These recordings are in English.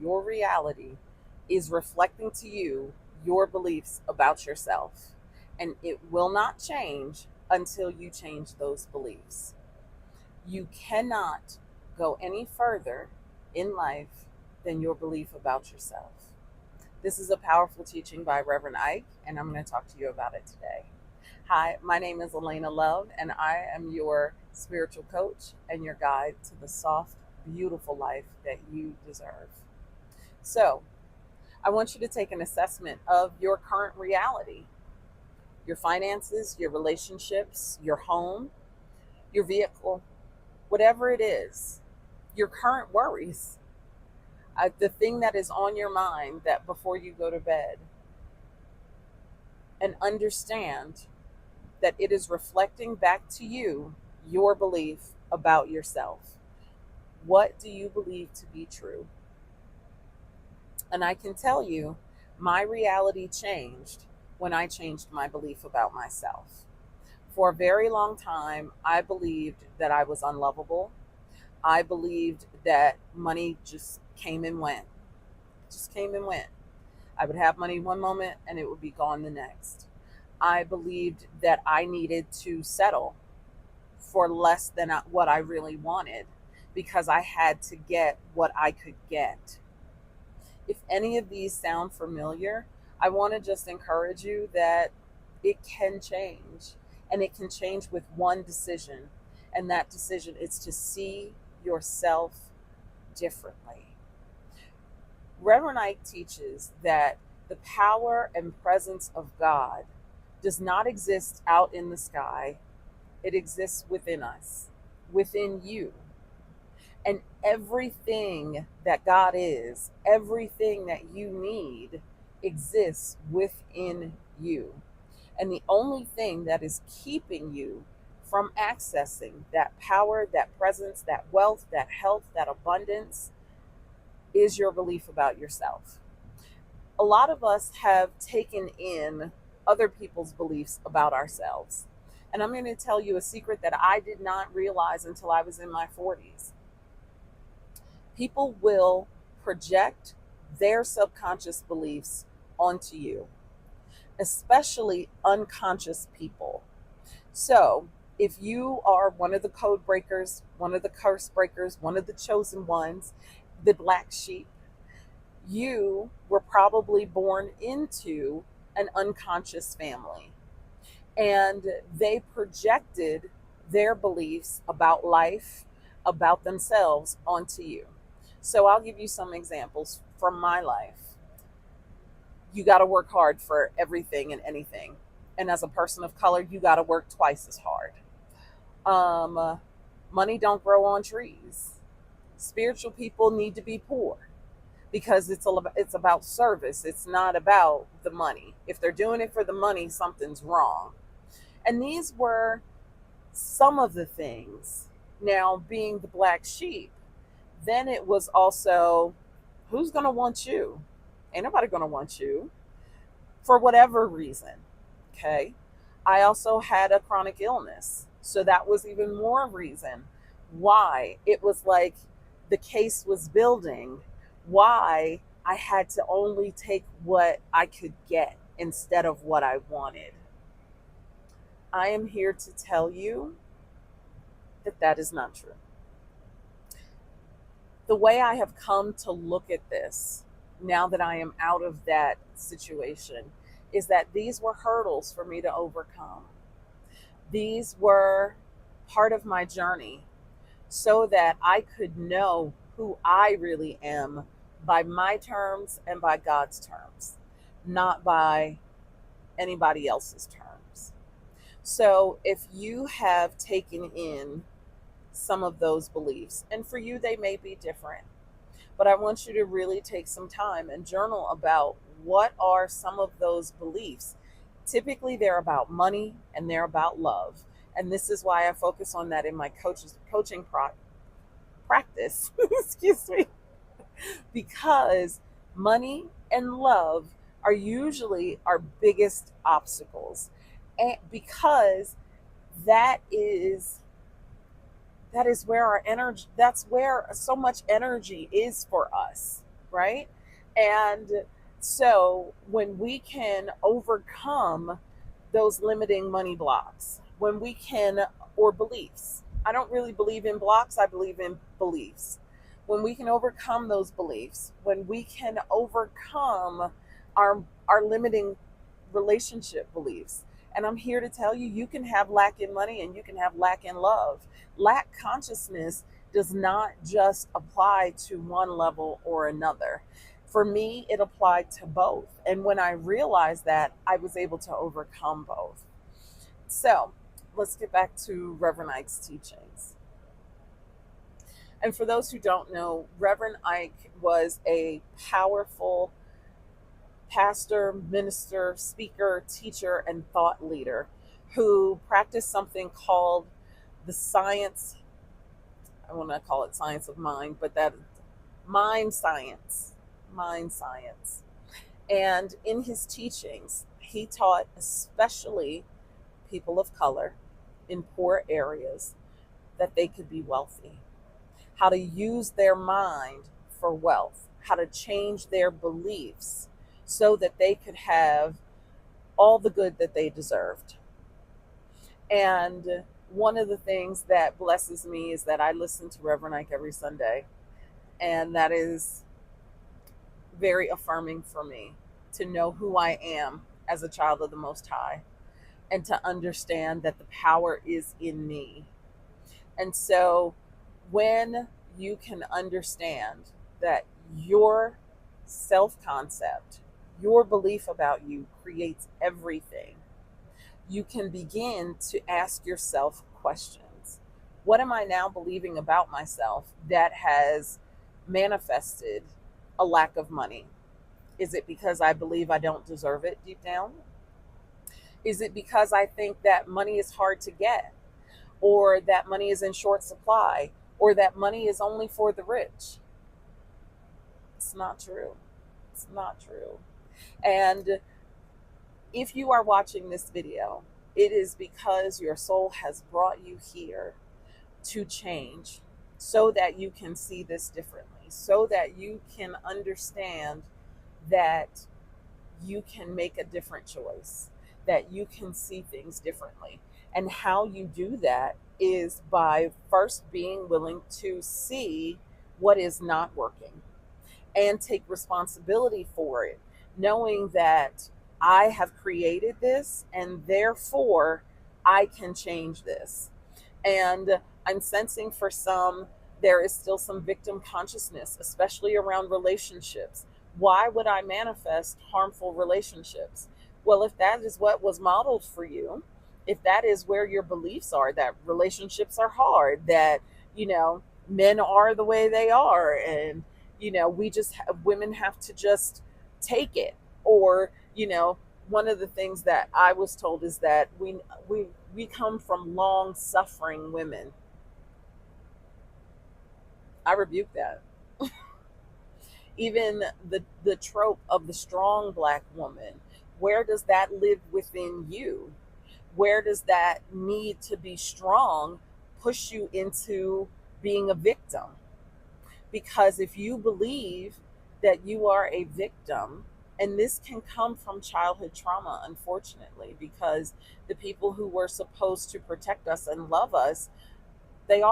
Your reality is reflecting to you your beliefs about yourself, and it will not change until you change those beliefs. You cannot go any further in life than your belief about yourself. This is a powerful teaching by Reverend Ike, and I'm going to talk to you about it today. Hi, my name is Elena Love, and I am your spiritual coach and your guide to the soft, beautiful life that you deserve. So, I want you to take an assessment of your current reality, your finances, your relationships, your home, your vehicle, whatever it is, your current worries, the thing that is on your mind that before you go to bed, and understand that it is reflecting back to you your belief about yourself. What do you believe to be true? And I can tell you, my reality changed when I changed my belief about myself. For a very long time, I believed that I was unlovable. I believed that money just came and went, just came and went. I would have money one moment and it would be gone the next. I believed that I needed to settle for less than what I really wanted because I had to get what I could get. If any of these sound familiar, I want to just encourage you that it can change, and it can change with one decision. And that decision is to see yourself differently. Reverend Ike teaches that the power and presence of God does not exist out in the sky, it exists within us, within you. And everything that God is, everything that you need, exists within you. And the only thing that is keeping you from accessing that power, that presence, that wealth, that health, that abundance is your belief about yourself. A lot of us have taken in other people's beliefs about ourselves. And I'm going to tell you a secret that I did not realize until I was in my 40s. People will project their subconscious beliefs onto you, especially unconscious people. So, if you are one of the code breakers, one of the curse breakers, one of the chosen ones, the black sheep, you were probably born into an unconscious family. And they projected their beliefs about life, about themselves onto you. So I'll give you some examples from my life. You got to work hard for everything and anything. And as a person of color, you got to work twice as hard. Money don't grow on trees. Spiritual people need to be poor because it's about service. It's not about the money. If they're doing it for the money, something's wrong. And these were some of the things. Now, being the black sheep, then it was also, who's going to want you? Ain't nobody going to want you for whatever reason. Okay. I also had a chronic illness. So that was even more reason why it was like the case was building, why I had to only take what I could get instead of what I wanted. I am here to tell you that that is not true. The way I have come to look at this, now that I am out of that situation, is that these were hurdles for me to overcome. These were part of my journey so that I could know who I really am by my terms and by God's terms, not by anybody else's terms. So if you have taken in some of those beliefs, and for you they may be different, but I want you to really take some time and journal about what are some of those beliefs. Typically they're about money and they're about love, and this is why I focus on that in my coaching practice. Excuse me. Because money and love are usually our biggest obstacles, and because that is where our energy, that's where so much energy is for us. right? And so when we can overcome those limiting money blocks, when we can, or beliefs, I don't really believe in blocks, I believe in beliefs. When we can overcome those beliefs, when we can overcome our limiting relationship beliefs. And I'm here to tell you, you can have lack in money and you can have lack in love. Lack consciousness does not just apply to one level or another. For me, it applied to both. And when I realized that, I was able to overcome both. So let's get back to Reverend Ike's teachings. And for those who don't know, Reverend Ike was a powerful pastor, minister, speaker, teacher, and thought leader who practiced something called the science. I want to call it science of mind, but that mind science. Mind science. And in his teachings, he taught especially people of color in poor areas that they could be wealthy, how to use their mind for wealth, how to change their beliefs so that they could have all the good that they deserved. And one of the things that blesses me is that I listen to Reverend Ike every Sunday, and that is very affirming for me to know who I am as a child of the Most High and to understand that the power is in me. And so when you can understand that your self concept, your belief about you creates everything, you can begin to ask yourself questions. What am I now believing about myself that has manifested a lack of money? Is it because I believe I don't deserve it deep down? Is it because I think that money is hard to get, or that money is in short supply, or that money is only for the rich? It's not true. It's not true. And if you are watching this video, it is because your soul has brought you here to change so that you can see this differently, so that you can understand that you can make a different choice, that you can see things differently. And how you do that is by first being willing to see what is not working and take responsibility for it, knowing that I have created this and therefore I can change this. And I'm sensing for some, there is still some victim consciousness, especially around relationships. Why would I manifest harmful relationships? Well, if that is what was modeled for you, if that is where your beliefs are, that relationships are hard, that, men are the way they are, and, we just, women have to just take it. Or, one of the things that I was told is that we come from long suffering women. I rebuke that. Even the trope of the strong Black woman, where does that live within you? Where does that need to be strong push you into being a victim? Because if you believe that you are a victim, and this can come from childhood trauma, unfortunately, because the people who were supposed to protect us and love us, they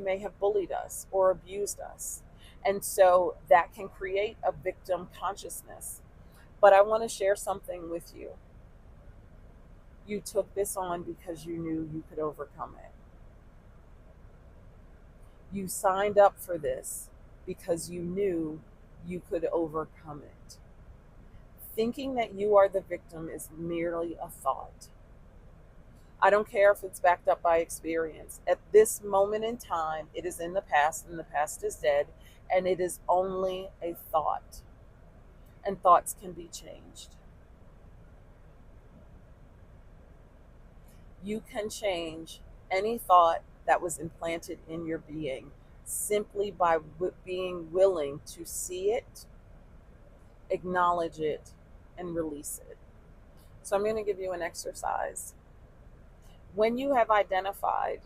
may have bullied us or abused us. And so that can create a victim consciousness. But I want to share something with you. You took this on because you knew you could overcome it. You signed up for this because you knew you could overcome it. Thinking that you are the victim is merely a thought. I don't care if it's backed up by experience. At this moment in time, it is in the past, and the past is dead, and it is only a thought. And thoughts can be changed. You can change any thought that was implanted in your being simply by being willing to see it, acknowledge it, and release it. So I'm going to give you an exercise. When you have identified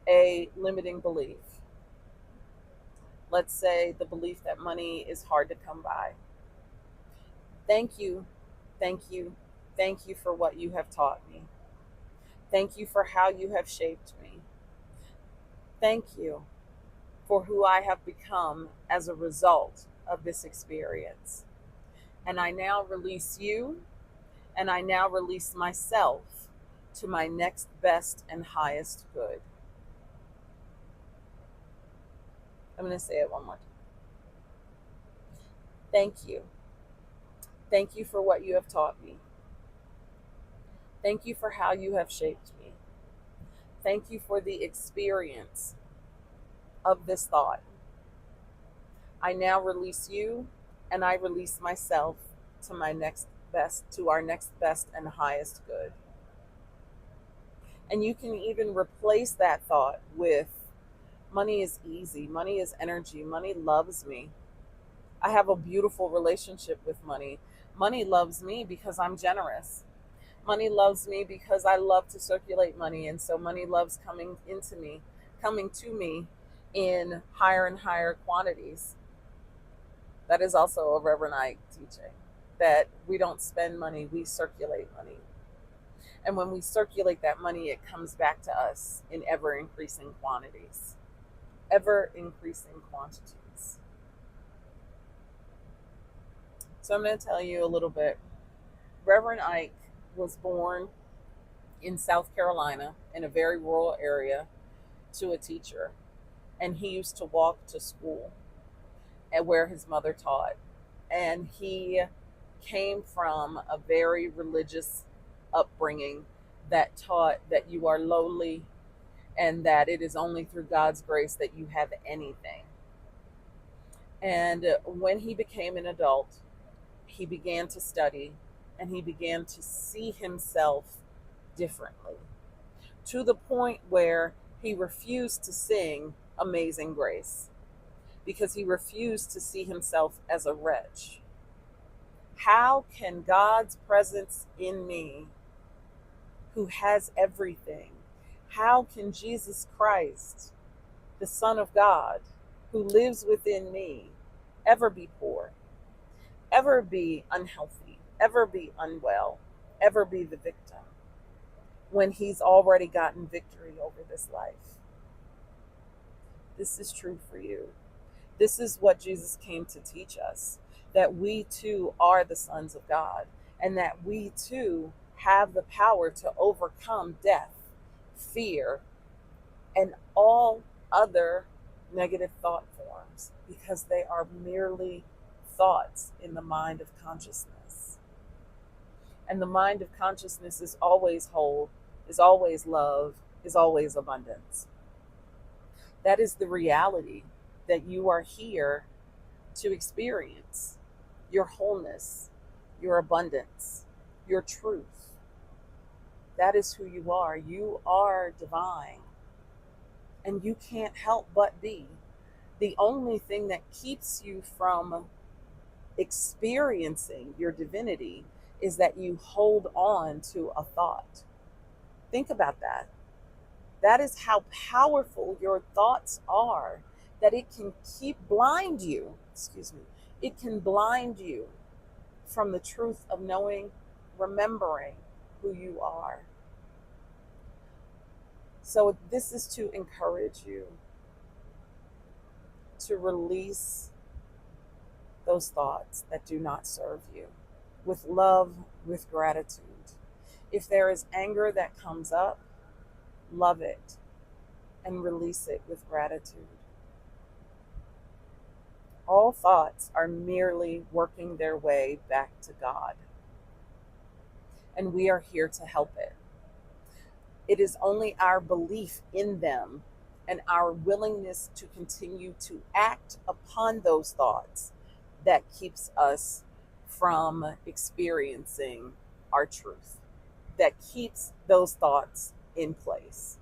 a limiting belief, Let's say the belief that money is hard to come by. Thank you, thank you, thank you for what you have taught me. Thank you for how you have shaped me. Thank you for who I have become as a result of this experience. And I now release you, and I now release myself to my next best and highest good. I'm going to say it one more time. Thank you. Thank you for what you have taught me. Thank you for how you have shaped me. Thank you for the experience of this thought. I now release you, and I release myself to my next best, to our next best and highest good. And you can even replace that thought with money is easy, money is energy, money loves me. I have a beautiful relationship with money. Money loves me because I'm generous. Money loves me because I love to circulate money, and so money loves coming to me in higher and higher quantities. That is also a Reverend Ike teaching, that we don't spend money, we circulate money. And when we circulate that money, it comes back to us in ever increasing quantities. Ever increasing quantities. So I'm going to tell you a little bit. Reverend Ike was born in South Carolina in a very rural area to a teacher. And he used to walk to school and where his mother taught. And he came from a very religious upbringing that taught that you are lowly and that it is only through God's grace that you have anything. And when he became an adult, he began to study and he began to see himself differently, to the point where he refused to sing Amazing Grace because he refused to see himself as a wretch. How can God's presence in me, who has everything, how can Jesus Christ, the Son of God, who lives within me, ever be poor, ever be unhealthy, ever be unwell, ever be the victim, when he's already gotten victory over this life? This is true for you. This is what Jesus came to teach us, that we too are the sons of God, and that we too have the power to overcome death, fear, and all other negative thought forms, because they are merely thoughts in the mind of consciousness. And the mind of consciousness is always whole, is always love, is always abundance. That is the reality that you are here to experience. Your wholeness, your abundance, your truth. That is who you are. You are divine. And you can't help but be. The only thing that keeps you from experiencing your divinity is that you hold on to a thought. Think about that. That is how powerful your thoughts are, that it can blind you, it can blind you from the truth of knowing, remembering who you are. So this is to encourage you to release those thoughts that do not serve you with love, with gratitude. If there is anger that comes up, love it and release it with gratitude. All thoughts are merely working their way back to God, and we are here to help it. It is only our belief in them and our willingness to continue to act upon those thoughts that keeps us from experiencing our truth, that keeps those thoughts in place.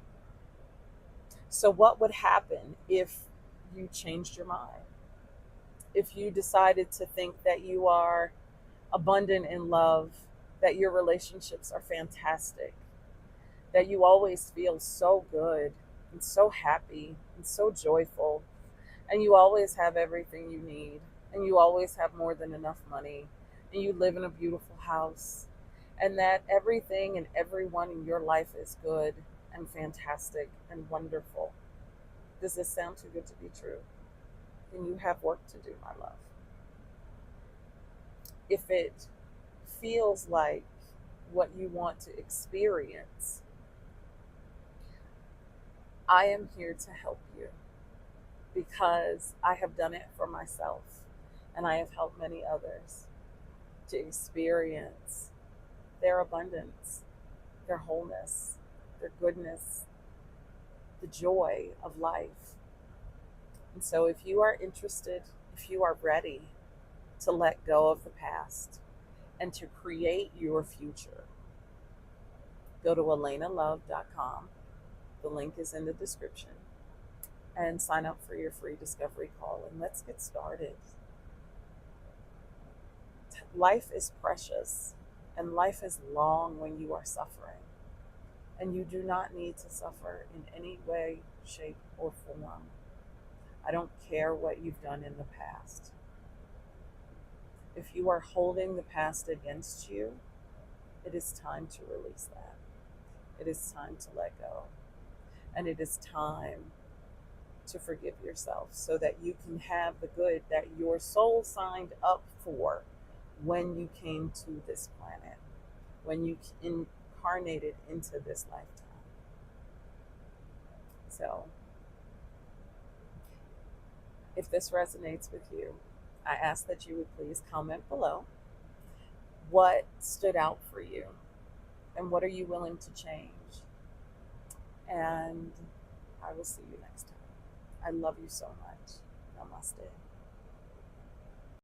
So what would happen if you changed your mind? If you decided to think that you are abundant in love, that your relationships are fantastic, that you always feel so good and so happy and so joyful, and you always have everything you need, and you always have more than enough money, and you live in a beautiful house, and that everything and everyone in your life is good and fantastic and wonderful. Does this sound too good to be true? Then you have work to do, my love. If it feels like what you want to experience, I am here to help you because I have done it for myself and I have helped many others to experience their abundance, their wholeness, their goodness, the joy of life. And so, if you are interested, if you are ready to let go of the past and to create your future, go to elenalove.com. The link is in the description, and sign up for your free discovery call, and let's get started. Life is precious, and life is long when you are suffering, and you do not need to suffer in any way, shape, or form. I don't care what you've done in the past. If you are holding the past against you, it is time to release that. It is time to let go. And it is time to forgive yourself so that you can have the good that your soul signed up for when you came to this planet, when you incarnated into this lifetime. So, if this resonates with you, I ask that you would please comment below what stood out for you and what are you willing to change. And I will see you next time. I love you so much. Namaste.